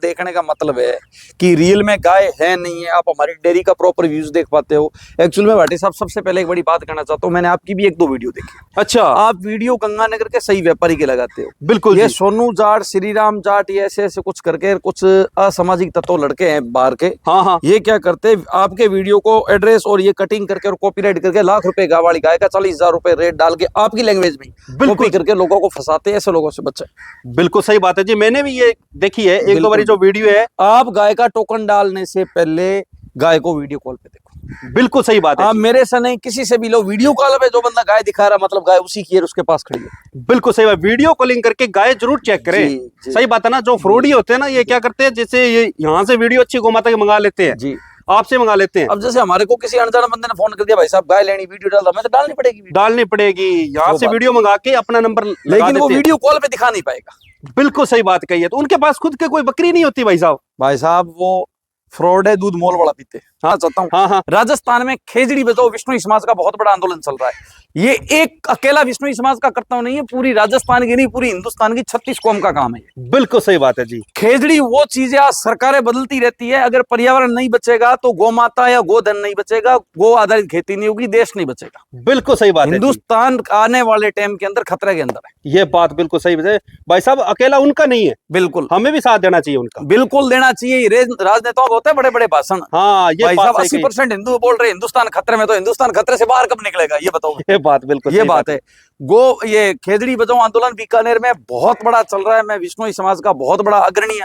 देखने का मतलब है कि रियल में गाय है नहीं है, आप हमारी डेयरी का प्रॉपर व्यूज देख पाते हो। एक्चुअल में भाटी साहब सबसे पहले एक बड़ी बात कहना चाहता हूँ, मैंने आपकी भी एक दो वीडियो देखी। अच्छा, आप वीडियो गंगानगर के सही व्यापारी के लगाते हो। बिल्कुल ये जी। सोनू जाट, श्री राम जाट, ये ऐसे ऐसे कुछ करके कुछ असामाजिक तत्व लड़के हैं बाहर के। हाँ हाँ, ये क्या करते हैं, आपके वीडियो को एड्रेस और ये कटिंग करके और कॉपीराइट करके लाख रुपए वाली गाय का 40,000 रुपए रेट डाल के आपकी लैंग्वेज में कॉपी करके लोगों को फंसाते हैं। ऐसे लोगों से बचे। बिल्कुल सही बात है जी। मैंने भी ये देखी है एक दो बारी जो वीडियो है। आप गाय का टोकन डालने से पहले गाय को वीडियो कॉल पे देखो। बिल्कुल सही बात है आप जी। मेरे से नहीं, किसी से भी लो, वीडियो कॉल पे जो बंदा गाय दिखा रहा मतलब गाय उसी की है, उसके पास खड़ी है। बिल्कुल सही बात, वीडियो कॉलिंग करके गाय जरूर चेक करें। जी। सही बात है ना। जो फ्रॉडी होते हैं ना, ये क्या करते हैं, जैसे ये यहाँ से वीडियो अच्छी गोमाता की मंगा लेते हैं जी, आपसे मंगा लेते हैं। अब जैसे हमारे को किसी अनजान बंदे ने फोन कर दिया, भाई साहब गाय लेनी, वीडियो डाल दो, मैं तो डालनी पड़ेगी वीडियो। डालनी पड़ेगी, यहाँ से वीडियो मंगा के अपना नंबर लगा लेकिन वो देते हैं। वीडियो कॉल पे दिखा नहीं पाएगा। बिल्कुल सही बात कही है। तो उनके पास खुद के कोई बकरी नहीं होती भाई साहब। भाई साहब वो फ्रॉड है, दूध मोल वाला पीते। हाँ चाहता हूँ। हाँ हाँ, राजस्थान में खेजड़ी बचाओ विष्णु समाज का बहुत बड़ा आंदोलन चल रहा है। ये एक अकेला विष्णु समाज का करता नहीं है, पूरी राजस्थान की नहीं, पूरी हिंदुस्तान की 36 कौम का काम है। बिल्कुल सही बात है जी। खेजड़ी वो चीज है, आज सरकारें बदलती रहती है, अगर पर्यावरण नहीं बचेगा तो गौ माता या गोधन नहीं बचेगा, गो आधारित खेती नहीं होगी, देश नहीं बचेगा। बिल्कुल सही बात है। हिंदुस्तान आने वाले टाइम के अंदर खतरे के अंदर है। ये बात बिल्कुल सही है भाई साहब। अकेला उनका नहीं है, बिल्कुल हमें भी साथ देना चाहिए उनका। बिल्कुल देना चाहिए। राजनेताओं को होते हैं बड़े बड़े भाषण। हाँ, ये भाई बात साहब सही 80% हिंदू बोल रहे हिंदुस्तान खतरे में, तो हिंदुस्तान खतरे से बाहर कब निकलेगा ये बताओ। ये बात बिल्कुल ये सही बात है। गो ये खेजड़ी बचाओ आंदोलन बीकानेर में बहुत बड़ा चल रहा है। मैं विष्णु समाज का बहुत बड़ा अग्रणी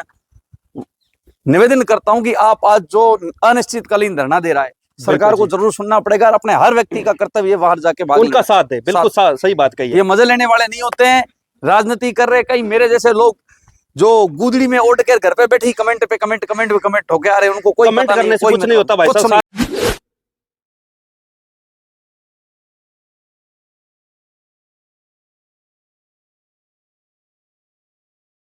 निवेदन करता हूं कि आप आज जो अनिश्चितकालीन धरना दे रहा है, सरकार को जरूर सुनना पड़ेगा और अपने हर व्यक्ति का कर्तव्य है बाहर जाके उनका साथ दे। बिल्कुल सही बात कही है। ये मजे लेने वाले नहीं होते हैं, राजनीति कर रहे कहीं मेरे जैसे लोग जो गुदड़ी में ओढ़ कर घर पे बैठी कमेंट पे कमेंट होके आ रहे, उनको कोई कमेंट पता करने से कोई कुछ नहीं होता भाई साहब।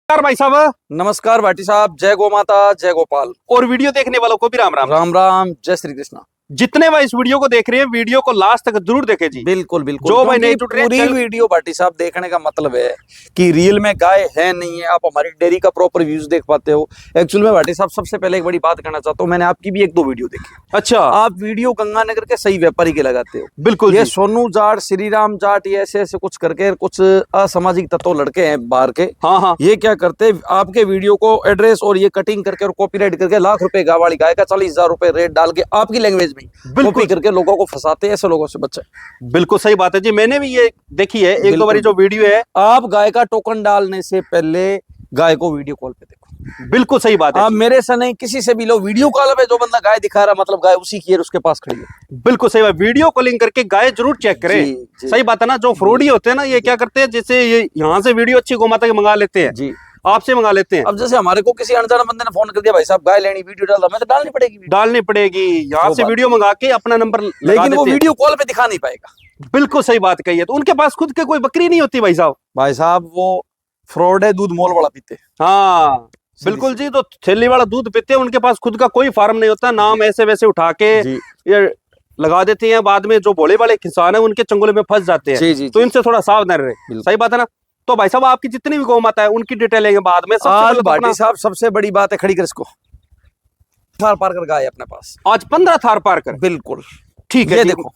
भाई साहब नमस्कार भाटी साहब, जय गो माता जय गोपाल। और वीडियो देखने वालों को भी राम राम। राम राम, जय श्री कृष्णा। जितने भाई इस वीडियो को देख रहे हैं, वीडियो को लास्ट तक जरूर देखें जी। बिल्कुल बिल्कुल। जो भाई नहीं जुड़ रहे पूरी वीडियो भाटी साहब देखने का मतलब है कि रियल में गाय है नहीं है, आप हमारी डेयरी का प्रॉपर व्यूज देख पाते हो। एक्चुअल में भाटी साहब सबसे पहले एक बड़ी बात कहना चाहता हूँ, मैंने आपकी भी एक दो वीडियो देखी। अच्छा, आप वीडियो गंगानगर के सही व्यापारी के लगाते हो। बिल्कुल ये सोनू जाट, श्री राम जाट, ये ऐसे ऐसे कुछ करके कुछ असामाजिक तत्व लड़के हैं बाहर के। हाँ हाँ, ये क्या करते हैं, आपके वीडियो को एड्रेस और ये कटिंग करके और कॉपीराइट करके लाख रुपए वाली गाय का 40,000 रुपए रेट डाल के आपकी लैंग्वेज में कॉपी करके लोगों को फंसाते हैं। ऐसे लोगों से बचे। बिल्कुल सही बात है जी। मैंने भी ये देखी है एक दो बारी जो वीडियो है। आप गाय का टोकन डालने से पहले गाय को वीडियो कॉल पे देखो। बिल्कुल सही बात है। आप मेरे से नहीं, किसी से भी लो, वीडियो कॉल पे जो बंदा गाय दिखा रहा मतलब गाय उसी की है, उसके पास खड़ी है। बिल्कुल सही बात, वीडियो कॉलिंग करके गाय जरूर चेक करें। जी। सही बात है ना। जो फ्रॉडी होते हैं ना, ये क्या करते हैं, जैसे ये यहाँ से वीडियो अच्छी गोमाता की मंगा लेते हैं। जी, आपसे मंगा लेते हैं। अब जैसे हमारे को किसी अनजान बंदे ने फोन कर दिया, भाई साहब गाय लेनी, वीडियो डाल दो, मैं तो डालनी पड़ेगी वीडियो। डालनी पड़ेगी, यहाँ से वीडियो मंगा के अपना नंबर लगा लेकिन वो देते हैं। वीडियो कॉल पे दिखा नहीं पाएगा। बिल्कुल सही बात कही है। तो उनके पास खुद के कोई बकरी नहीं होती भाई साहब। भाई साहब वो फ्रॉड है, दूध मोल वाला पीते। हाँ बिल्कुल जी। तो थैली वाला दूध पीते हैं, उनके पास खुद का कोई फार्म नहीं होता। नाम ऐसे वैसे उठा के ये लगा देते हैं, बाद में जो भोले वाले किसान है उनके चंगुल में फंस जाते हैं। जी, तो इनसे थोड़ा सावधान रहे। सही बात है ना। तो भाई साहब आपकी जितनी भी गौ माता है उनकी डिटेल लेंगे बाद में। आज भाटी साहब सबसे बड़ी बात है, खड़ी कर इसको, थार पार कर गाय अपने पास आज 15 थार पार कर। बिल्कुल ठीक है। ये देखो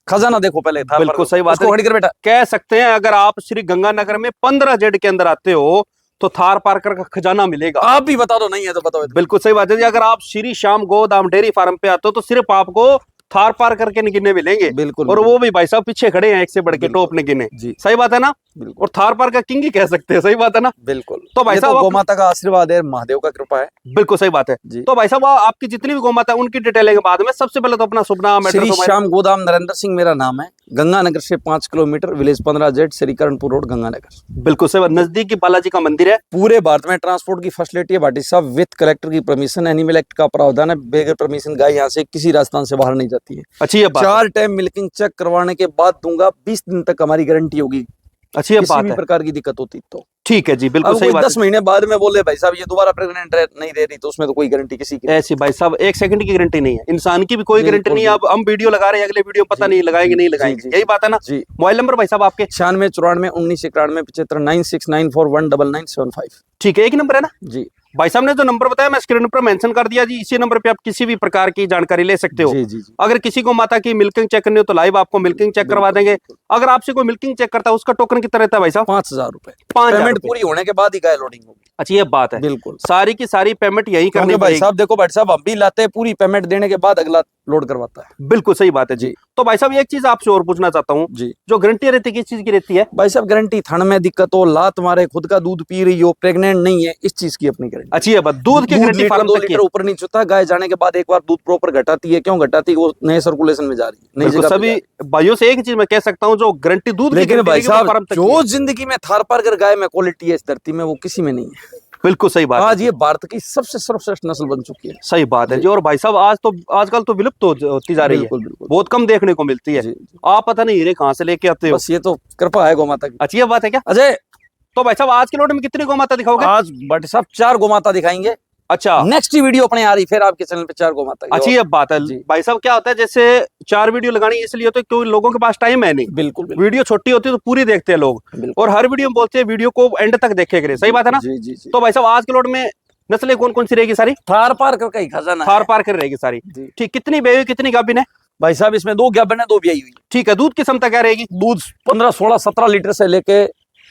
खजाना देखो पहले थार बिल्कुल सही बात है, खड़ी कर बेटा। कह सकते हैं अगर आप श्री गंगानगर में 15 जेड के अंदर आते हो तो थार पार्कर का खजाना मिलेगा। आप भी बता दो, नहीं है तो बताओ। बिल्कुल सही बात है जी। अगर आप श्री श्याम गोदाम डेयरी फार्म पे आते हो तो सिर्फ आपको थार पार करके गिने मिलेंगे। बिल्कुल। और वो भी भाई साहब पीछे खड़े हैं, एक से बढ़ के टॉप ने गिने। सही बात है ना। और थार पार का किंग ही कह सकते हैं। सही बात है ना। बिल्कुल। तो भाई साहब गौमाता का आशीर्वाद है, महादेव का कृपा है। बिल्कुल सही बात है जी। तो भाई साहब आपकी जितनी भी गौमाता है उनकी डिटेल लेंगे बाद में। सबसे पहले तो अपना शुभ नाम। श्री श्याम गोदाम नरेंद्र सिंह मेरा नाम है, गंगानगर से 5 kilometre, village 15 Z, Srikaranpur road, Ganganagar. बिल्कुल सही बात, नजदीकी बालाजी का मंदिर है। पूरे भारत में ट्रांसपोर्ट की फैसिलिटी है भाटी साहब, विद कलेक्टर की परमिशन, एनिमल एक्ट का प्रावधान है। बगैर परमिशन गाय यहाँ से किसी राजस्थान से बाहर नहीं जाती है। अच्छी बात। 4 टाइम मिल्किंग चेक करवाने के बाद दूंगा, 20 दिन तक हमारी गारंटी होगी। अच्छी बात है। किसी भी प्रकार की दिक्कत होती तो ठीक है जी। बिल्कुल सही बात। 10 महीने बाद में बोले भाई साहब ये दोबारा प्रेग्नेंट नहीं दे रही, तो उसमें तो कोई गारंटी किसी की ऐसी भाई साहब 1 सेकंड की गारंटी नहीं है, इंसान की भी कोई गारंटी नहीं है। अब हम वीडियो लगा रहे हैं, अगले वीडियो पता नहीं लगाएंगे नहीं लगाएंगे, यही बात है ना जी। मोबाइल नंबर भाई साहब आपके 96 94 19 91 75 9694199975। ठीक है, एक नंबर है ना जी। भाई साहब ने जो नंबर बताया मैं स्क्रीन पर मेंशन कर दिया जी, इसी नंबर पे आप किसी भी प्रकार की जानकारी ले सकते हो। जी जी जी। अगर किसी को माता की मिल्किंग चेक करनी हो तो लाइव आपको मिल्किंग चेक करवा देंगे। अगर आपसे कोई मिल्किंग चेक करता है उसका टोकन कितना रहता है भाई साहब? 5,000 रुपए। 5,000 पेमेंट रुपए। पूरी होने के बाद ही गाय लोडिंग होगी। अच्छा ये बात है, बिल्कुल। सारी की सारी पेमेंट यही करनी क्योंकि भाई पड़ेगी। साहब देखो भाई साहब, हम भी लाते हैं, पूरी पेमेंट देने के बाद अगला लोड करवाता है। बिल्कुल सही बात है जी। जी। तो भाई साहब एक चीज आपसे और पूछना चाहता हूँ, जी जो गारंटी रहती है किस चीज की रहती है? भाई साहब, गारंटी थन में दिक्कत हो, लात मारे, खुद का दूध पी रही हो, प्रेग्नेंट नहीं है, इस चीज की अपनी गारंटी। अच्छी है बात, दूध की गारंटी फार्म 2 तक की लीटर ऊपर नहीं छूता। गाय जाने के बाद एक बार दूध प्रॉपर घटाती है। क्यों घटाती है? वो नए सर्कुलेशन में जा रही है, नई बिल्कुल। जगह पे जा सभी रही है। भाइयों से एक ही चीज मैं कह सकता हूँ, जो गारंटी दूध की लेकिन गारंटी भाई रहेगी वो साहब, फार्म तक की जो है। जिंदगी में थार पारकर गाय में क्वालिटी है इस धरती में, वो किसी में नहीं है। बिल्कुल सही बात आज है, ये भारत की सबसे सर्वश्रेष्ठ नस्ल बन चुकी है। सही बात है जी। जी। और भाई साहब आजकल तो विलुप्त होती जा रही है, बिल्कुल बिल्कुल। बहुत कम देखने को मिलती है। जी जी। आप पता नहीं हीरे कहाँ से लेके आते हो। बस ये तो कृपा है गौ माता की। अच्छी ये बात है क्या? अजय, तो भाई साहब आज के लोड में कितनी गौ माता दिखाओगे? आज भाटी साहब 4 गौ माता दिखाएंगे। अच्छा नेक्स्ट ही वीडियो अपने आ रही, फिर आपके चैनल पे 4 गौ माता की। अच्छी ये बात है जी। भाई साहब। क्या होता है, जैसे 4 वीडियो लगानी इसलिए होता है क्योंकि लोगों के पास टाइम है नहीं। बिल्कुल बिल्कुल वीडियो छोटी होती है तो पूरी देखते हैं लोग, बिल्कुल। और हर वीडियो में बोलते हैं वीडियो को एंड तक देखे करें। सही बात है ना? जी जी जी। तो भाई साहब आज के लोड में नस्लें कौन कौन सी रहेगी? सारी थार पार कर कहीं खजाना थार है। पार कर रहेगी सारी। जी। ठीक, कितनी बेवी कितनी गाभिन है? भाई साहब इसमें 2 गाभिन है, 2 ब्याई हुई। ठीक है, दूध की क्षमता क्या रहेगी? दूध 15, 16, 17 लीटर से लेके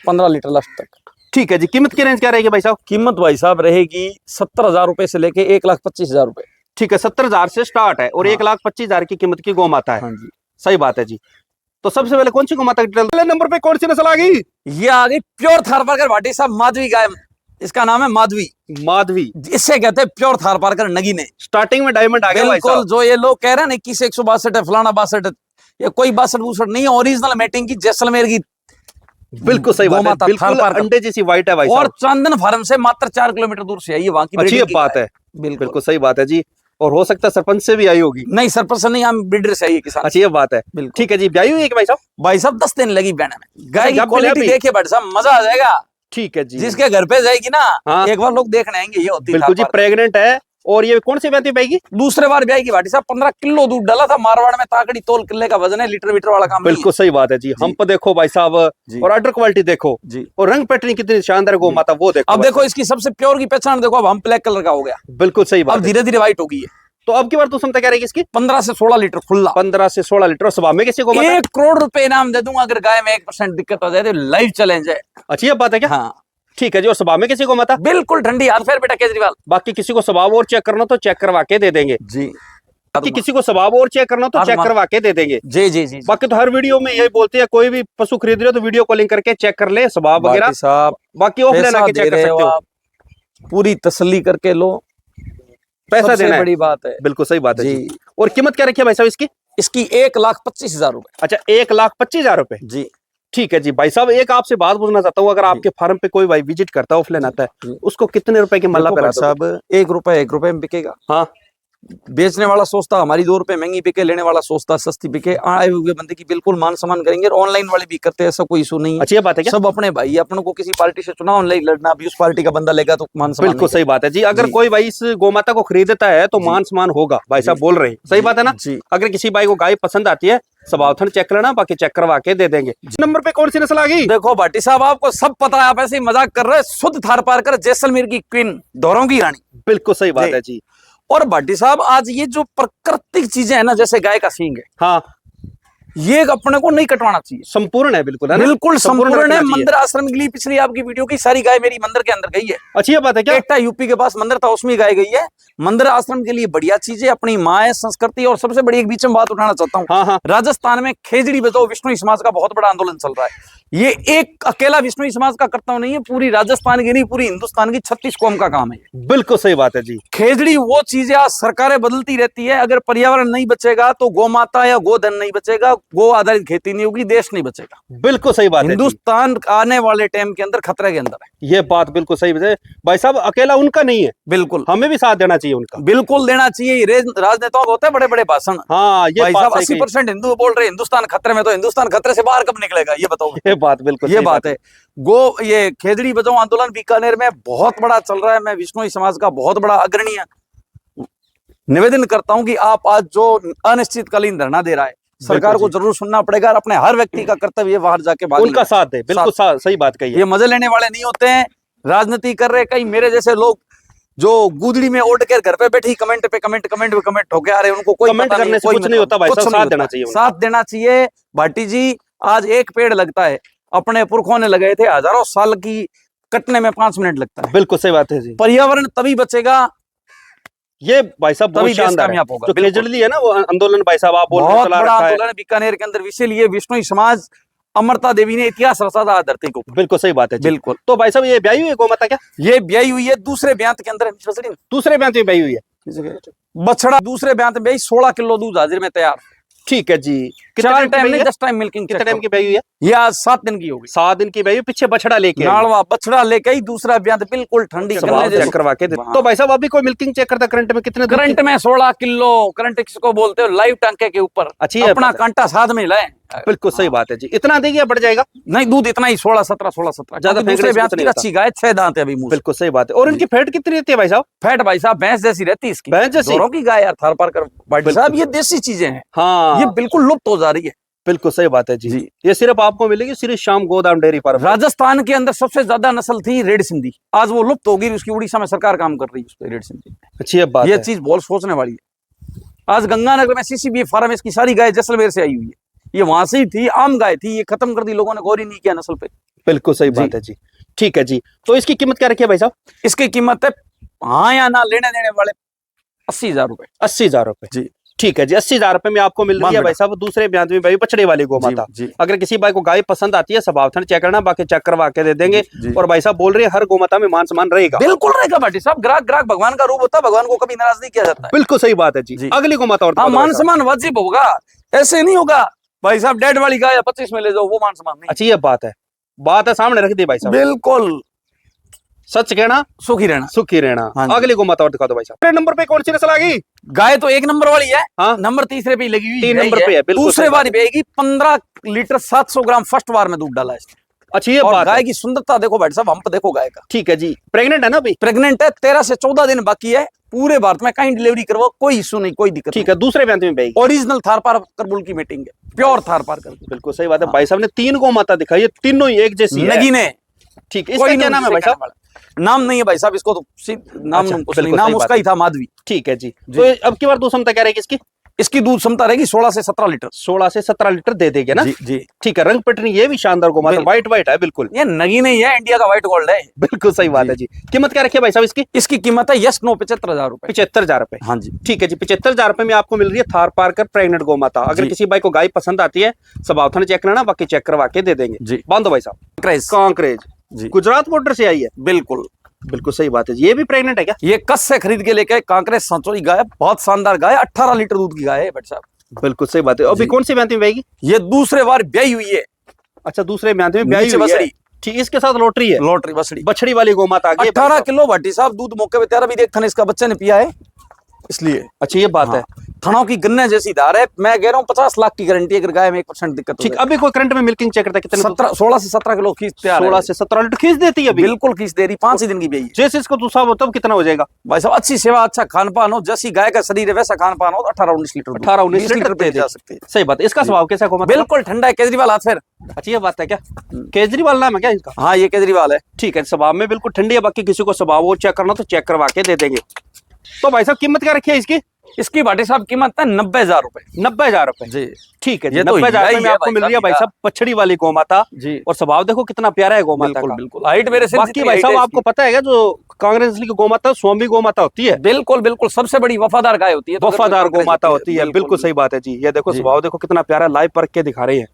15 लीटर लास्ट तक। ठीक है जी। कीमत की रेंज क्या रहेगी भाई साहब? कीमत भाई साहब रहेगी 70,000 रुपए से लेके 1,25,000 रुपए। ठीक है, 70,000 से स्टार्ट है और हाँ। 1,25,000 की कीमत की गौ माता है। हाँ जी। सही बात है जी। तो सबसे पहले कौन सी गौ माता की डिटेल? पहले नंबर पे कौन सी नस्ल आ गई? ये आ गई प्योर थार पारकर भाटी साहब, माधवी गाय। इसका नाम है माधवी। माधवी। इससे कहते हैं प्योर थार पारकर नगीने। स्टार्टिंग में डायमंड आ गया भाई बिल्कुल। साहब। जो ये लोग कह रहे हैं ना 21 162 है, फलाना 62 है, ये कोई 62 नहीं है। ओरिजिनल मैटिंग की जैसलमेर की बिल्कुल सही गौ बात है, माता बिल्कुल थार पारकर। अंडे जैसी व्हाइट है भाई और साहब। चंदन फार्म से मात्र 4 किलोमीटर दूर से आई है, वहां की अच्छी breeding की बात गाय। है, बिल्कुल बिल्कुल सही बात है जी। और हो सकता है सरपंच से भी आई होगी। नहीं, सरपंच नहीं, हम ब्रीडर से आई है किसान। अच्छी बात है। बिल्कुल। ठीक है जी। ब्याई हुई है कि भाई साहब? भाई साहब 10 दिन लगी बहने में। गाय की जब भी क्वालिटी अभी- देखिए भाई साहब, मजा आ जाएगा। ठीक है जी। जिसके घर पे जाएगी ना, हाँ। एक बार लोग देखने आएंगे। ये होती बिल्कुल जी, थार पारकर। प्रेग्नेंट है। और ये कौन सी ब्याती पाएगी? दूसरे बार ब्याई की भाटी साहब 15 किलो दूध डाला था मारवाड़ में। ताकड़ी तोल किले का वजन है, लीटर वीटर वाला काम नहीं है। बिल्कुल सही बात है जी। हम पर देखो भाई साहब, जी। और ऑर्डर क्वालिटी देखो, जी। और रंग पैटर्न कितनी शानदार गौ माता वो देखो। अब भाई देखो इसकी सबसे प्योर की पहचान देखो। अब हम ब्लैक कलर का हो गया, साहब। बिल्कुल सही अब बात है। धीरे धीरे व्हाइट हो गई है। तो अब की बार तो क्षमता क्या रहेगी इसकी? 15 से 16 लीटर खुला। 15 से 16 लीटर। और सभा में किसी को 1 करोड़ रुपए इनाम दे दूंगा अगर गाय में 1% दिक्कत हो जाए तो। लाइव चैलेंज है। अच्छी है बात है क्या? हाँ ठीक है जी। और सभा में किसी को माता? बिल्कुल ठंडी हाथ फेर बेटा केजरीवाल। बाकी किसी को स्वभाव और चेक करना तो चेक करवा के दे देंगे। जी। बाकी किसी को स्वभाव और चेक करना तो चेक करवा के दे देंगे। जी जी जी। बाकी तो हर वीडियो में यही बोलते हैं, कोई भी पशु खरीद रहे हो तो वीडियो कॉलिंग करके चेक कर ले स्वभाव वगैरह। साहब बाकी ऑफलाइन पैसा आके दे चेक कर रहे सकते हो हो। आप, पूरी तसल्ली करके लो। पैसा सबसे देना है। बड़ी बात है। बिल्कुल सही बात है जी। जी। और कीमत क्या रखी है भाई साहब इसकी? इसकी 1,25,000 रुपए। अच्छा, 1,25,000 रुपए। जी। ठीक है जी। भाई साहब एक आपसे बात पूछना चाहता हूँ, अगर आपके फार्म पे कोई भाई विजिट करता है, ऑफलाइन आता है, जी। उसको कितने रुपए की मल्ला देखो पे भाई साहब 1 रुपए में बिकेगा। हाँ। बेचने वाला सोचता हमारी 2 रुपए महंगी बिके, लेने वाला सोचता सस्ती बिके। आए हुए बंदे की बिल्कुल मान सम्मान करेंगे। और ऑनलाइन वाले भी करते हैं, ऐसा कोई इशू नहीं है। अच्छी बात है क्या? सब अपने भाई, अपन को किसी पार्टी से चुनाव नहीं लड़ना। अभी उस पार्टी का बंदा लेगा तो मान सम्मान बिल्कुल नहीं सही बात है जी। अगर जी। कोई भाई इस गोमाता को खरीदता है तो जी। मान सम्मान होगा, भाई साहब जी। बोल रहे हैं। सही बात है ना? जी। अगर किसी भाई को गाय पसंद आती है, स्वभाव चेक करना, बाकी चेक करवा के दे देंगे। नंबर पे कौन सी नस्ल आ गई? देखो भाटी साहब, आपको सब पता है, आप ऐसे ही मजाक कर रहे हैं। शुद्ध थार पारकर जैसलमेर की क्वीन, दोरों की रानी। बिल्कुल सही बात जी। है जी। और भाटी साहब आज ये जो प्राकृतिक चीजें है ना, जैसे गाय का सींग है, हाँ, ये अपने को नहीं कटवाना चाहिए। संपूर्ण है बिल्कुल, है ना? बिल्कुल संपूर्ण रखना है। चाहिए। मंदिर आश्रम के लिए पिछली आपकी वीडियो की सारी गाय मेरी मंदिर के अंदर गई है। अच्छी बात है क्या? एकटा यूपी के पास मंदिर था, उसमें गाय गई है। मंदिर आश्रम के लिए बढ़िया चीज है, अपनी माँ है, संस्कृति। और सबसे बड़ी एक बीच में बात उठाना चाहता हूँ। हाँ हाँ। राजस्थान में खेजड़ी बचाओ विष्णु समाज का बहुत बड़ा आंदोलन चल रहा है। ये एक अकेला विष्णु समाज का कर्तव्य नहीं है, पूरी राजस्थान की नहीं, पूरी हिंदुस्तान की 36 कौम का काम है। बिल्कुल सही बात है जी। खेजड़ी वो चीज है, आज सरकारें बदलती रहती है, अगर पर्यावरण नहीं बचेगा तो गौ माता या गोधन नहीं बचेगा, गो आधारित खेती नहीं होगी, देश नहीं बचेगा। बिल्कुल सही बात है जी। हिंदुस्तान आने वाले टाइम के अंदर खतरे के अंदर है। ये बात बिल्कुल सही है भाई साहब। अकेला उनका नहीं है, बिल्कुल हमें भी साथ देना चाहिए उनका। बिल्कुल देना चाहिए। राजनेताओं को होते हैं बड़े बड़े भाषण। हाँ, ये भाई बात साहब सही 80% हिंदू बोल रहे हिंदुस्तान खतरे में, तो हिंदुस्तान खतरे से बाहर कब निकलेगा ये बताओ। ये बात बिल्कुल ये सही बात है। ये खेजड़ी बचाओ आंदोलन बीकानेर में बहुत बड़ा चल रहा है। मैं विष्णु समाज का बहुत बड़ा अग्रणी निवेदन करता हूं कि आप आज जो अनिश्चितकालीन धरना दे रहा है, सरकार को जरूर सुनना पड़ेगा। और अपने हर व्यक्ति का कर्तव्य है बाहर जाके भाग उनका साथ दे। बिल्कुल सही बात कही है। ये मजे लेने वाले नहीं होते हैं, राजनीति कर रहे। कई मेरे जैसे लोग जो गुदड़ी में ओढ़ कर घर पे बैठी कमेंट पे कमेंट होके आ रहे हैं, उनको कोई कमेंट पता करने से कोई कुछ नहीं होता भाई कुछ साहब, नहीं साथ देना होता। चाहिए उनको। साथ देना चाहिए भाटी जी। आज एक पेड़ लगता है, अपने पुरखों ने लगाए थे हजारों साल की, कटने में 5 मिनट लगता है। बिल्कुल सही बात है जी। पर्यावरण तभी बचेगा, ये भाई साहब बहुत तभी देश शानदार है। कामयाब होगा। जो बिल्कुल। केजरीवाल है ना वो आंदोलन भाई साहब आप बोल रहे बहुत चला बड़ा रखा है। आंदोलन है बीकानेर के अंदर, इसीलिए विष्णु समाज, अमरता देवी ने इतिहास रचा था धरती को। बिल्कुल सही बात है जी। बिल्कुल। तो भाई साहब ये ब्याई हुई है गौ माता क्या? ये ब्याई हुई है, दूसरे ब्यांत के अंदर है, दूसरे ब्याह में ब्याई हुई है। बछड़ा दूसरे ब्यांत में 16 किलो दूध हाजिर में तैयार। ठीक है जी। कितने 4 टाइम की टाइम ब्याई नहीं है? 10 टाइम मिल्किंग। कितने टाइम की ब्याई हुई है? ये आज 7 दिन की होगी। 7 दिन की ब्याई हुई, पीछे बछड़ा लेके आई। नाड़वा बछड़ा लेके ही दूसरा ब्यांत बिल्कुल ठंडी सवाल गन्ने चेक जैसी। करवा के दे। हाँ। तो भाई साहब अभी कोई मिल्किंग चेक करता करंट में कितने दूध की? करंट में 16 किलो करंट किसको बोलते हो, लाइव टांके के ऊपर अच्छी है अपना बात है। कांटा साथ में लाए। बिल्कुल सही बात है जी। इतना देगी या बढ़ जाएगा? नहीं, दूध इतना ही 16-17 ज्यादा फेंकने दूसरे से ब्यांत कुछ की नहीं होता। अच्छी गाय, 6 दांत है अभी मुंह से। बिल्कुल सही बात है। और इनकी फैट कितनी रहती है भाई साहब? फैट भाई साहब भैंस जैसी रहती है इसकी। भैंस जैसी? जोरों की गाय यार, थार पार कर भाई साहब, ये देसी चीजें हैं, हाँ ये बिल्कुल लुप्त हो जा रही है। बिल्कुल सही बात है जी। जी। ये सिर्फ आपको मिलेगी श्री श्याम गोदाम डेयरी फार्म। राजस्थान के अंदर सबसे ज्यादा नस्ल थी रेड सिंधी, आज वो लुप्त हो गई, उसकी उड़ीसा में सरकार काम कर रही है उस पर, रेड सिंधी। अच्छी बात ये है। चीज बहुत सोचने वाली है। आज गंगानगर में सीसीबी फार्म, इसकी सारी गाय जैसलमेर से आई हुई है। ये वहां से ही थी, आम गाय थी, ये खत्म कर दी लोगों ने, गौर ही नहीं किया नस्ल पे। बिल्कुल सही बात है जी। ठीक है जी। तो इसकी कीमत क्या रखी है भाई साहब? इसकी कीमत है, हाँ या ना लेने देने वाले 80,000 रुपए। 80,000 रुपए जी। ठीक है जी। 80,000 रुपए में आपको मिल रही है भाई साहब दूसरे ब्याह में भाई बछड़े वाली गौ माता। जी। अगर किसी भाई को गाय पसंद आती है स्वभाव था चेक करना, बाकी चेक करवा के दे देंगे। जी। और भाई साहब बोल रहे हैं हर गौ माता में मान सम्मान रहेगा। बिल्कुल रहेगा भाटी साहब, ग्राहक भगवान का रूप होता है, भगवान को कभी नाराज नहीं किया जाता है। बिल्कुल सही बात है जी। जी। अगली गौ माता और हाँ, दिखा दो मान भाई साहब। सम्मान वाजिब होगा, ऐसे नहीं होगा भाई साहब डेड वाली गाय 25 में ले जाओ, वो मान सम्मान नहीं। अच्छी ये बात है सामने रख दी भाई साहब। बिल्कुल सच कहना सुखी रहना। सुखी रहना। हाँ जी। अगली गौ माता और दिखा दो भाई साहब। पहले नंबर पे कौन सी नस्ल आ गई? गाय तो 1 नंबर वाली है, हाँ। नंबर तीसरे पे ही लगी हुई 3 नंबर पे है, बिल्कुल दूसरे सही बार बेगी 15 लीटर 700 ग्राम फर्स्ट बार में दूध डाला है इसने। अच्छी ये और बात गाय है। की सुंदरता देखो भाई साहब, हमप देखो गाय का। ठीक है जी। प्रेग्नेंट है ना अभी? प्रेग्नेंट है, 13 से 14 दिन बाकी है। पूरे भारत में कहीं डिलीवरी करवाओ, कोई इशू नहीं, कोई दिक्कत ठीक है। दूसरे ब्याह में भाई ओरिजिनल थार पार करबुल की मीटिंग है, प्योर थार पार कर। बिल्कुल सही बात है। भाई साहब ने 3 गौ माता दिखाई है, तीनों ही एक जैसी है। नगीने ठीक है। इसका क्या नाम है भाई साहब? नाम नहीं है भाई साहब, इसको तो नाम अच्छा, कुछ नहीं, बिल्कुल नाम सही उसका बात ही था माधवी। ठीक है जी। तो अब की बार दूध क्षमता क्या रहेगी इसकी? इसकी दूध क्षमता रहेगी 16 से 17 लीटर। 16 से 17 लीटर दे देंगे ना? जी जी। ठीक है। रंग पैटर्न ये भी शानदार गौ माता, बिल्कुल। व्हाइट है बिल्कुल। ये नगीने ही है, इंडिया का व्हाइट गोल्ड है। बिल्कुल सही बात है जी। कीमत क्या रखी है भाई साहब इसकी? इसकी कीमत है यस नो 75,000 रुपए। 75,000 रुपए। हाँ जी। ठीक है जी। 75,000 रुपए में आपको मिल रही है थार पारकर प्रेग्नेंट गौ माता। अगर जी। किसी भाई को गाय पसंद आती है स्वभाव था चेक करना, बाकी चेक करवा के दे देंगे। जी। बांधो भाई साहब। क्रेज। कांकरेज जी। गुजरात बॉर्डर से आई है। बिल्कुल बिल्कुल सही बात है जी। ये भी प्रेग्नेंट है क्या? ये कस से खरीद के लेके कांकरेज सांचोरी गाय, बहुत शानदार गाय, 18 लीटर दूध की गाय है भाई साहब। बिल्कुल सही बात है। अभी जी। कौन सी ब्याह में बहेगी? ये दूसरे बार ब्याई हुई है। अच्छा, दूसरे ब्याह में ब्याही नीचे हुई है। बछड़ी। ठीक, इसके साथ लोटरी है, लॉटरी बछड़ी, बछड़ी वाली गौ माता आ गई है भाई 18 साहब। किलो भाटी साहब दूध मौके पे तैयार। अभी देख थन इसका बच्चे ने पिया है, इसलिए। अच्छा ये बात है। थनों की गन्ने जैसी धार है, मैं कह रहा हूँ 50 लाख की गारंटी अगर गाय में 1% दिक्कत हो ठीक। जाए। अभी कोई करंट में मिल्किंग चेक करता है कितने? 16 से 17 किलो खींच तैयार है। 16 से 17 लीटर खींच देती है अभी। बिल्कुल खींच दे रही, 5 ही दिन की ब्याई है। जैसे इसको दूसरा हो तब कितना हो जाएगा भाई साहब अच्छी सेवा, अच्छा खान पान हो, जैसी गाय का शरीर है वैसा खान पान हो, 18-19 लीटर 18-19 लीटर पे दे जा दे सकते हैं। सही बात है। इसका स्वभाव कैसा गौ माता? बिल्कुल ठंडा है, केजरीवाल हाथ फिर। अच्छी ये बात है क्या? केजरीवाल नाम है क्या इसका? हाँ ये केजरीवाल है। ठीक है। स्वभाव में बिल्कुल ठंडी है, बाकी किसी को स्वभाव और चेक करना तो चेक करवा के दे देंगे। तो भाई साहब कीमत क्या रखी है इसकी? इसकी भाटी साहब कीमत है 90,000 रुपए। 90,000 रुपए। जी ठीक है जी। ये तो 90,000 यही रुपए में है आपको भाई मिल रही है साहब, भाई साहब पछड़ी वाली गौ माता। जी। और स्वभाव देखो कितना प्यारा है गौ माता बिल्कुल का। बिल्कुल हाइट मेरे से बाकी भाई साहब आपको पता है क्या, जो कांग्रेस की गौ माता स्वामी गौ माता होती है, बिल्कुल बिल्कुल सबसे बड़ी वफादार गाय होती है, तो वफादार अगर गौ माता होती है। बिल्कुल सही बात है जी। ये देखो जी। स्वभाव देखो कितना प्यारा, लाइव परख के दिखा रहे हैं।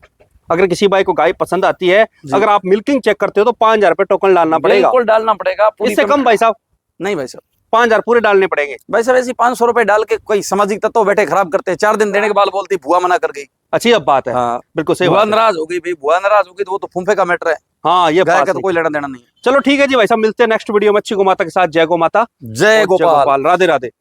अगर किसी भाई को गाय पसंद आती है, अगर आप मिल्किंग चेक करते हो तो 5,000 रुपए टोकन डालना पड़ेगा। बिल्कुल डालना पड़ेगा। पूरी इससे कम भाई साहब? नहीं भाई साहब, 5,000 पूरे डालने पड़ेंगे। भाई साहब ऐसी 500 रुपए डाल के कोई सामाजिक तत्व बैठे खराब करते हैं। 4 दिन देने के बाद बोलती भुआ मना कर गई। अच्छी अब बात है। हाँ बिल्कुल सही भुआ बात है। नाराज हो गई भाई, भुआ नाराज हो गई तो वो तो फुंफे का मैटर है, हाँ ये गाय बात का तो है। कोई लेना देना नहीं है। चलो ठीक है जी भाई साहब, मिलते हैं नेक्स्ट वीडियो में अच्छी गौ माता के साथ। जय गौ माता, जय गोपाल। राधे राधे।